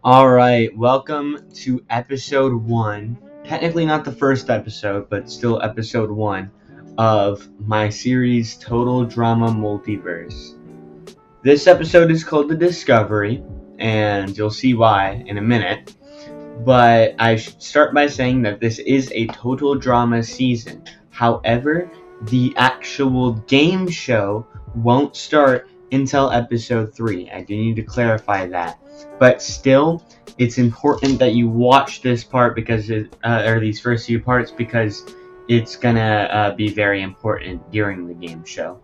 Alright, welcome to episode 1. Technically not the first episode, but still episode 1 of my series Total Drama Multiverse. This episode is called The Discovery, and you'll see why in a minute. But I should start by saying that this is a total drama season. However, the actual game show won't start until episode 3. I do need to clarify that. But still, it's important that you watch this part because or these first few parts because it's gonna be very important during the game show.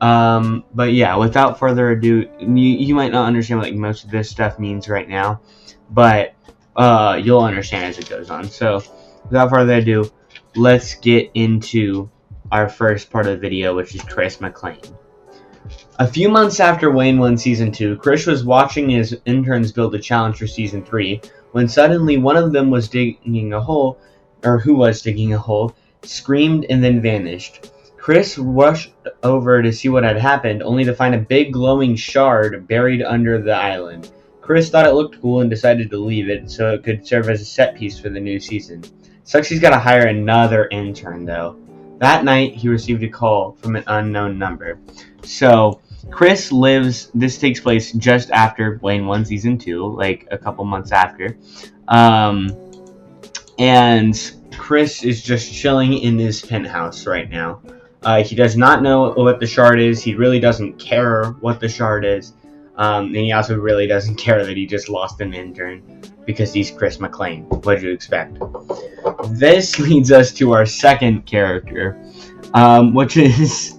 But yeah, without further ado, you might not understand what most of this stuff means right now, but you'll understand as it goes on. So, without further ado, let's get into our first part of the video, which is Chris McClain. A few months after Wayne won Season 2, Chris was watching his interns build a challenge for Season 3, when suddenly one of them was digging a hole, screamed and then vanished. Chris rushed over to see what had happened, only to find a big glowing shard buried under the island. Chris thought it looked cool and decided to leave it so it could serve as a set piece for the new season. Sucks he's gotta hire another intern though. That night, he received a call from an unknown number. So, Chris this takes place just after Wayne won Season 2, like a couple months after. And Chris is just chilling in his penthouse right now. He does not know what the shard is. He really doesn't care what the shard is. And he also really doesn't care that he just lost an intern because he's Chris McClain. What did you expect? This leads us to our second character, which is,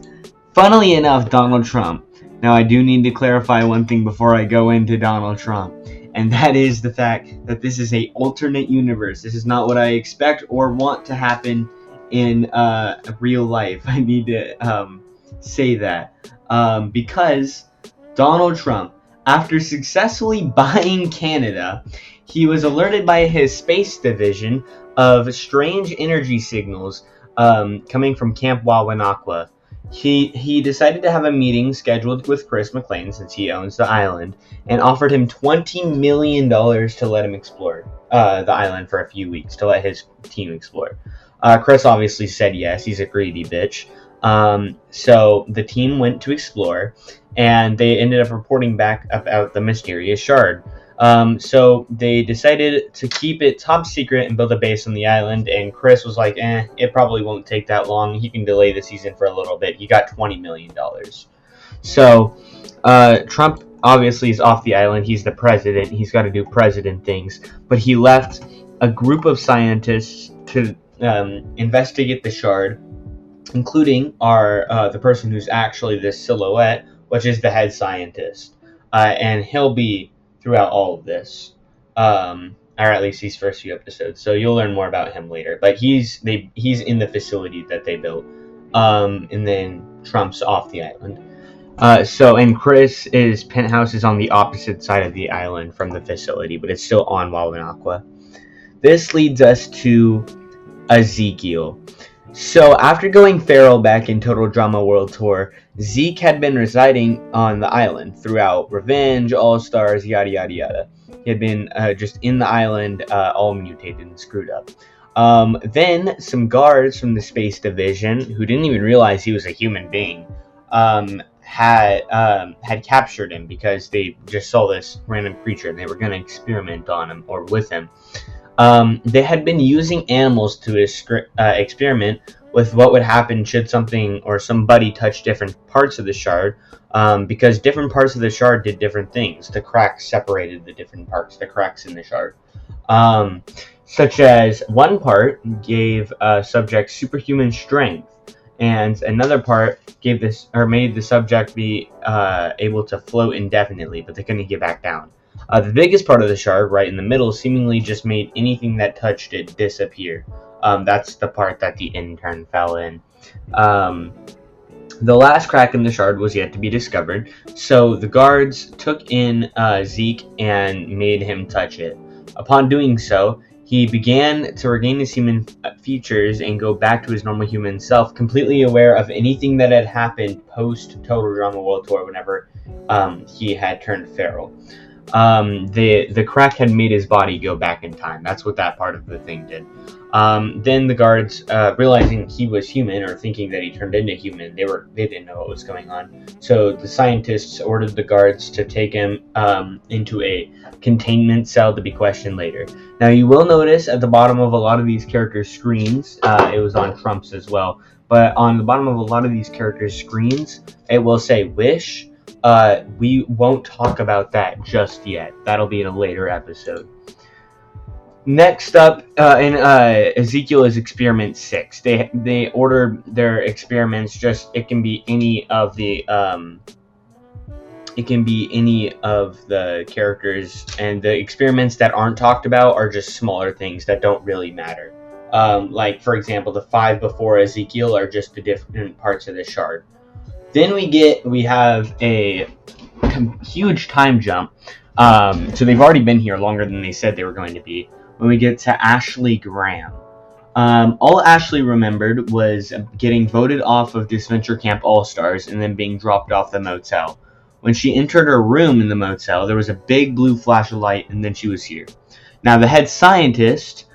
funnily enough, Donald Trump. Now, I do need to clarify one thing before I go into Donald Trump, and that is the fact that this is an alternate universe. This is not what I expect or want to happen in real life. I need to say that because Donald Trump, after successfully buying Canada, he was alerted by his space division of strange energy signals coming from Camp Wawanakwa. He decided to have a meeting scheduled with Chris McClain, since he owns the island, and offered him $20 million to let him explore the island for a few weeks, to let his team explore. Chris obviously said yes. He's a greedy bitch. So the team went to explore, and they ended up reporting back about the mysterious shard. So they decided to keep it top secret and build a base on the island, and Chris was like, it probably won't take that long. He can delay the season for a little bit. He got $20 million. So, Trump obviously is off the island. He's the president. He's got to do president things. But he left a group of scientists to investigate the shard, including the person who's actually this silhouette, which is the head scientist. And he'll be throughout all of this, or at least these first few episodes. So you'll learn more about him later. But he's in the facility that they built, and then Trump's off the island. And Chris's penthouse is on the opposite side of the island from the facility, but it's still on Wawanakwa. This leads us to Ezekiel. So, after going feral back in Total Drama World Tour, Zeke had been residing on the island throughout Revenge, All-Stars, yada yada yada. He had been just in the island, all mutated and screwed up. Then, some guards from the Space Division, who didn't even realize he was a human being, had captured him because they just saw this random creature and they were going to experiment on him, or with him. They had been using animals to experiment with what would happen should something or somebody touch different parts of the shard, because different parts of the shard did different things. The cracks separated the different parts, the cracks in the shard. Such as one part gave subject superhuman strength, and another part made the subject be able to float indefinitely, but they couldn't get back down. The biggest part of the shard, right in the middle, seemingly just made anything that touched it disappear. That's the part that the intern fell in. The last crack in the shard was yet to be discovered, so the guards took in Zeke and made him touch it. Upon doing so, he began to regain his human features and go back to his normal human self, completely aware of anything that had happened post Total Drama World Tour whenever he had turned feral. the crack had made his body go back in time. That's what that part of the thing did. Then the guards, realizing he was human, or thinking that he turned into human, they didn't know what was going on. So the scientists ordered the guards to take him into a containment cell to be questioned later. Now you will notice at the bottom of a lot of these characters' screens, it was on Trump's as well, but on the bottom of a lot of these characters' screens, it will say "Wish." We won't talk about that just yet. That'll be in a later episode. Next up, in Ezekiel is experiment 6. They order their experiments. It can be any of the characters, and the experiments that aren't talked about are just smaller things that don't really matter. Like for example, the 5 before Ezekiel are just the different parts of the shard. Then we have a huge time jump. So they've already been here longer than they said they were going to be. When we get to Ashley Graham. All Ashley remembered was getting voted off of this Venture Camp All-Stars and then being dropped off the motel. When she entered her room in the motel, there was a big blue flash of light, and then she was here. Now, the head scientist,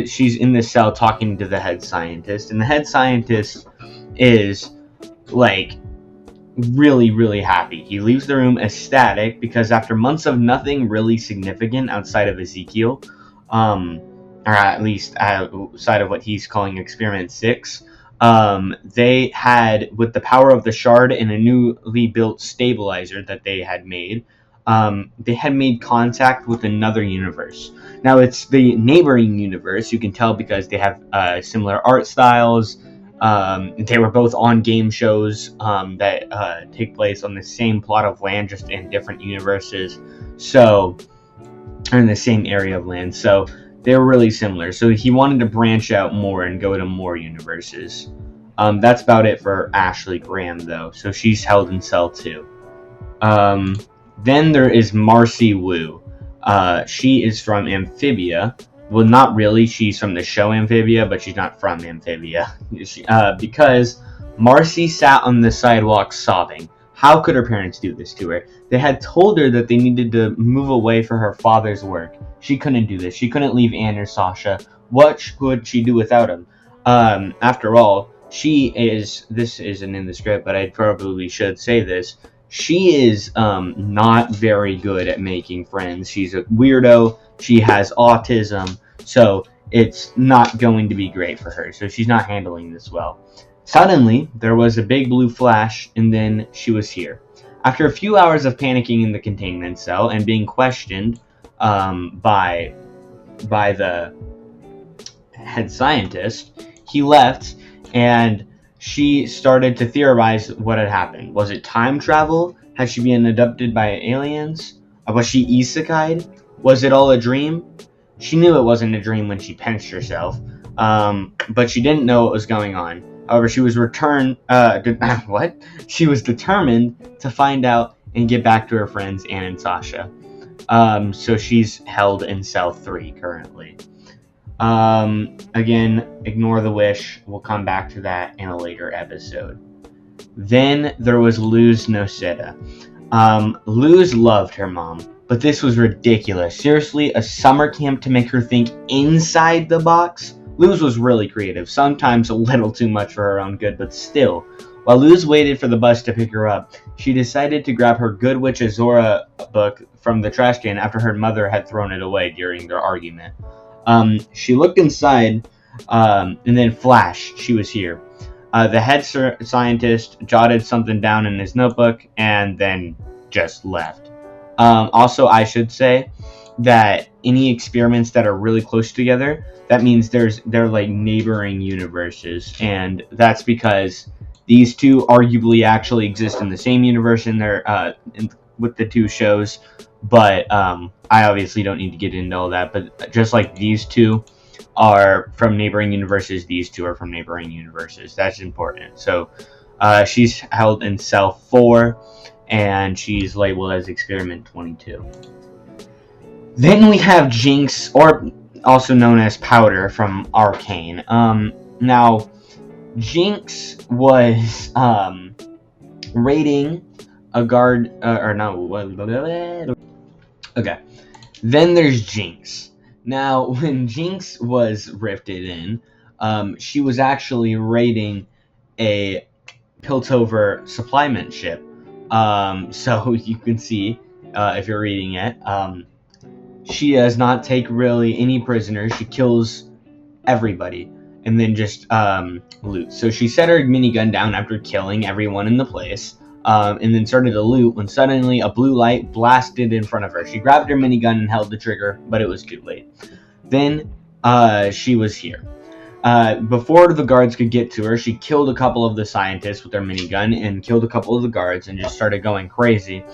she's in this cell talking to the head scientist, and the head scientist is, like, really, really happy. He leaves the room ecstatic because after months of nothing really significant outside of Ezekiel, or at least outside of what he's calling Experiment 6, they had, with the power of the shard and a newly built stabilizer that they had made contact with another universe. Now, it's the neighboring universe. You can tell because they have similar art styles. They were both on game shows that take place on the same plot of land, just in different universes. So, or in the same area of land. So they were really similar. So he wanted to branch out more and go to more universes. That's about it for Ashley Graham, though. So she's held in cell 2. Then there is Marcy Wu. She is from Amphibia. Well, not really. She's from the show Amphibia, but she's not from Amphibia. Because Marcy sat on the sidewalk sobbing. How could her parents do this to her? They had told her that they needed to move away for her father's work. She couldn't do this. She couldn't leave Anne or Sasha. What would she do without him? After all, this isn't in the script, but I probably should say this. She is not very good at making friends. She's a weirdo. She has autism. So it's not going to be great for her. So she's not handling this well. Suddenly, there was a big blue flash, and then she was here. After a few hours of panicking in the containment cell and being questioned by the head scientist, he left, and she started to theorize what had happened. Was it time travel? Had she been abducted by aliens? Was she isekai'd? Was it all a dream? She knew it wasn't a dream when she pinched herself, but she didn't know what was going on. However, she was She was determined to find out and get back to her friends Anne and Sasha. So she's held in cell 3 currently. Again, ignore the wish. We'll come back to that in a later episode. Then there was Luz Noceda. Luz loved her mom, but this was ridiculous. Seriously, a summer camp to make her think inside the box? Luz was really creative, sometimes a little too much for her own good, but still. While Luz waited for the bus to pick her up, she decided to grab her Good Witch Azora book from the trash can after her mother had thrown it away during their argument. She looked inside, and then flash, she was here. The head scientist jotted something down in his notebook and then just left. Also, I should say that any experiments that are really close together, that means they're like neighboring universes, and that's because these two arguably actually exist in the same universe with the two shows, but I obviously don't need to get into all that, but just like these two are from neighboring universes, these two are from neighboring universes. That's important. So she's held in cell 4, and she's labeled as Experiment 22. Then we have Jinx, or also known as Powder from Arcane. Now, Jinx was raiding a guard, Okay. Then there's Jinx. Now, when Jinx was rifted in, she was actually raiding a Piltover supplyment ship. So you can see, if you're reading it, she does not take really any prisoners. She kills everybody and then just loot. So she set her minigun down after killing everyone in the place, and then started to loot when suddenly a blue light blasted in front of her. She grabbed her minigun and held the trigger, but it was too late. Then she was here. Before the guards could get to her, she killed a couple of the scientists with her minigun and killed a couple of the guards and just started going crazy.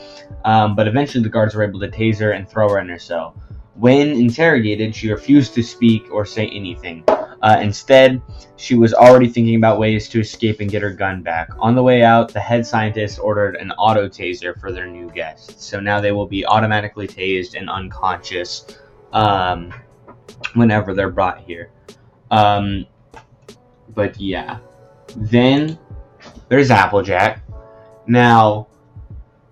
But eventually the guards were able to tase her and throw her in her cell. When interrogated, she refused to speak or say anything. Instead, she was already thinking about ways to escape and get her gun back. On the way out, the head scientist ordered an auto taser for their new guests. So now they will be automatically tased and unconscious whenever they're brought here. But yeah. Then there's Applejack. Now,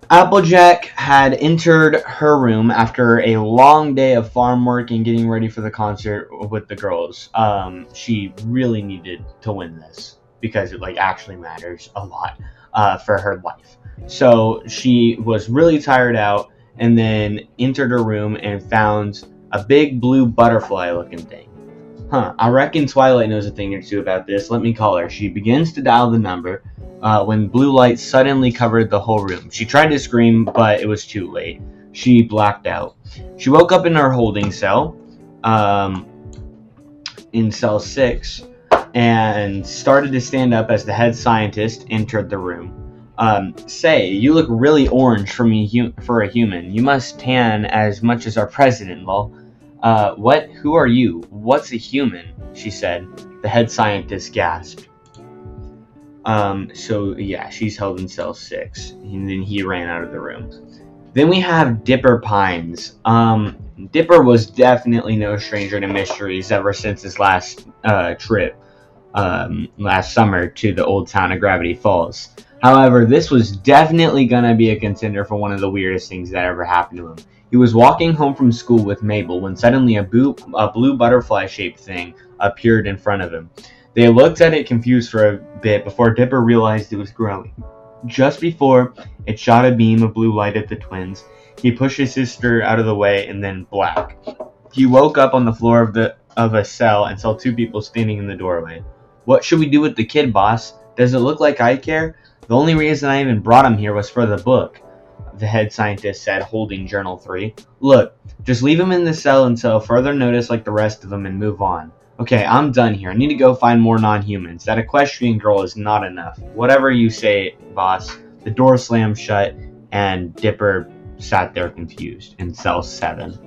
Applejack had entered her room after a long day of farm work and getting ready for the concert with the girls. She really needed to win this because it actually matters a lot for her life. So she was really tired out and then entered her room and found a big blue butterfly looking thing. I reckon Twilight knows a thing or two about this. Let me call her. She begins to dial the number when blue light suddenly covered the whole room. She tried to scream, but it was too late. She blacked out. She woke up in her holding cell, in cell 6, and started to stand up as the head scientist entered the room. Say, you look really orange for a human. You must tan as much as our president, lol. What? Who are you? What's a human? She said. The head scientist gasped. So yeah, she's held in cell 6. And then he ran out of the room. Then we have Dipper Pines. Dipper was definitely no stranger to mysteries ever since his last trip last summer to the old town of Gravity Falls. However, this was definitely gonna be a contender for one of the weirdest things that ever happened to him. He was walking home from school with Mabel when suddenly a blue butterfly-shaped thing appeared in front of him. They looked at it confused for a bit before Dipper realized it was growing. Just before it shot a beam of blue light at the twins, he pushed his sister out of the way and then black. He woke up on the floor of a cell and saw 2 people standing in the doorway. What should we do with the kid, boss? Does it look like I care? The only reason I even brought him here was for the book, the head scientist said, holding Journal 3. Look, just leave him in the cell until further notice like the rest of them and move on. Okay, I'm done here. I need to go find more non-humans. That equestrian girl is not enough. Whatever you say, boss. The door slammed shut and Dipper sat there confused in cell 7.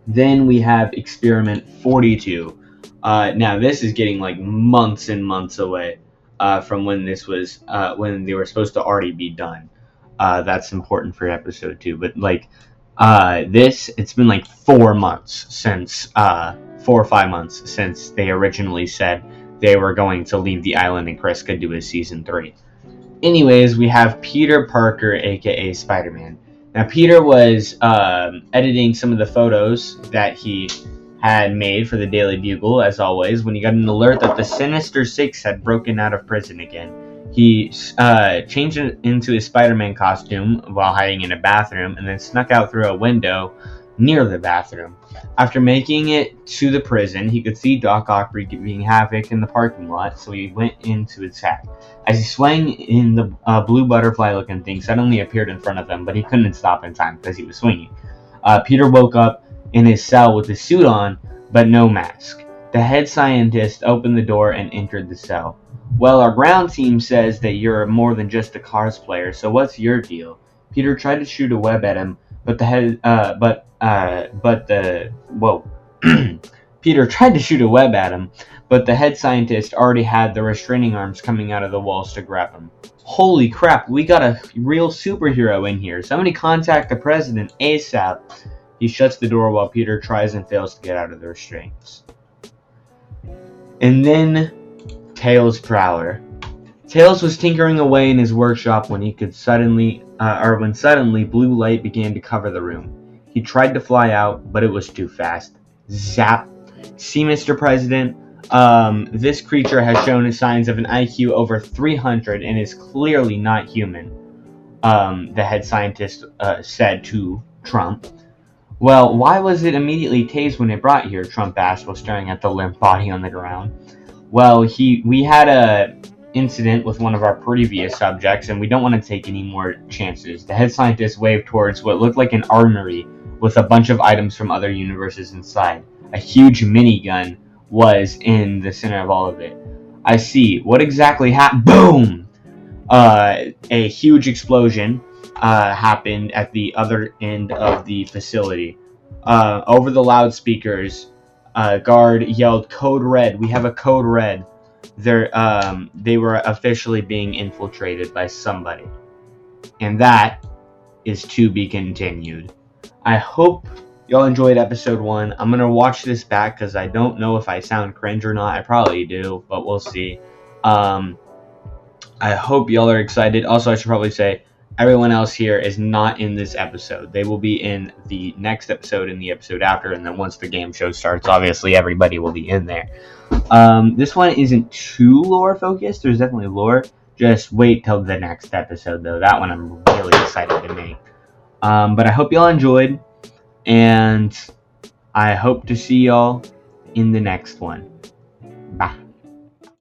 Then we have Experiment 42. Now this is getting months and months away from when this was when they were supposed to already be done. That's important for episode 2. But it's been 4 months since 4 or 5 months since they originally said they were going to leave the island and Chris could do his season 3. Anyways, we have Peter Parker, aka Spider-Man. Now Peter was editing some of the photos that he had made for the Daily Bugle, as always, when he got an alert that the Sinister Six had broken out of prison again. He changed into his Spider-Man costume while hiding in a bathroom and then snuck out through a window near the bathroom. After making it to the prison, he could see Doc Ock wreaking havoc in the parking lot, so he went in to attack. As he swung in, the blue butterfly-looking thing suddenly appeared in front of him, but he couldn't stop in time because he was swinging. Peter woke up in his cell with his suit on, but no mask. The head scientist opened the door and entered the cell. Well, our ground team says that you're more than just a Cars player, so what's your deal? Peter tried to shoot a web at him, but Peter tried to shoot a web at him, but the head scientist already had the restraining arms coming out of the walls to grab him. Holy crap, we got a real superhero in here. Somebody contact the president ASAP. He shuts the door while Peter tries and fails to get out of the restraints. And then Tails Prowler. Tails was tinkering away in his workshop when when suddenly blue light began to cover the room. He tried to fly out, but it was too fast. Zap! See, Mr. President, this creature has shown signs of an IQ over 300 and is clearly not human, the head scientist said to Trump. Well, why was it immediately tased when it brought here? Trump asked while staring at the limp body on the ground. Well, we had a incident with one of our previous subjects, and we don't want to take any more chances. The head scientist waved towards what looked like an armory with a bunch of items from other universes inside. A huge minigun was in the center of all of it. I see. What exactly happened? Boom! A huge explosion happened at the other end of the facility. Over the loudspeakers, guard yelled, "Code Red! We have a code red!" They were officially being infiltrated by somebody. And that is to be continued. I hope y'all enjoyed episode 1. I'm going to watch this back because I don't know if I sound cringe or not. I probably do, but we'll see. I hope y'all are excited. Also, I should probably say, everyone else here is not in this episode. They will be in the next episode and the episode after, and then once the game show starts, obviously everybody will be in there. This one isn't too lore focused. There's definitely lore. Just wait till the next episode, though. That one I'm really excited to make. But I hope y'all enjoyed, and I hope to see y'all in the next one. Bye.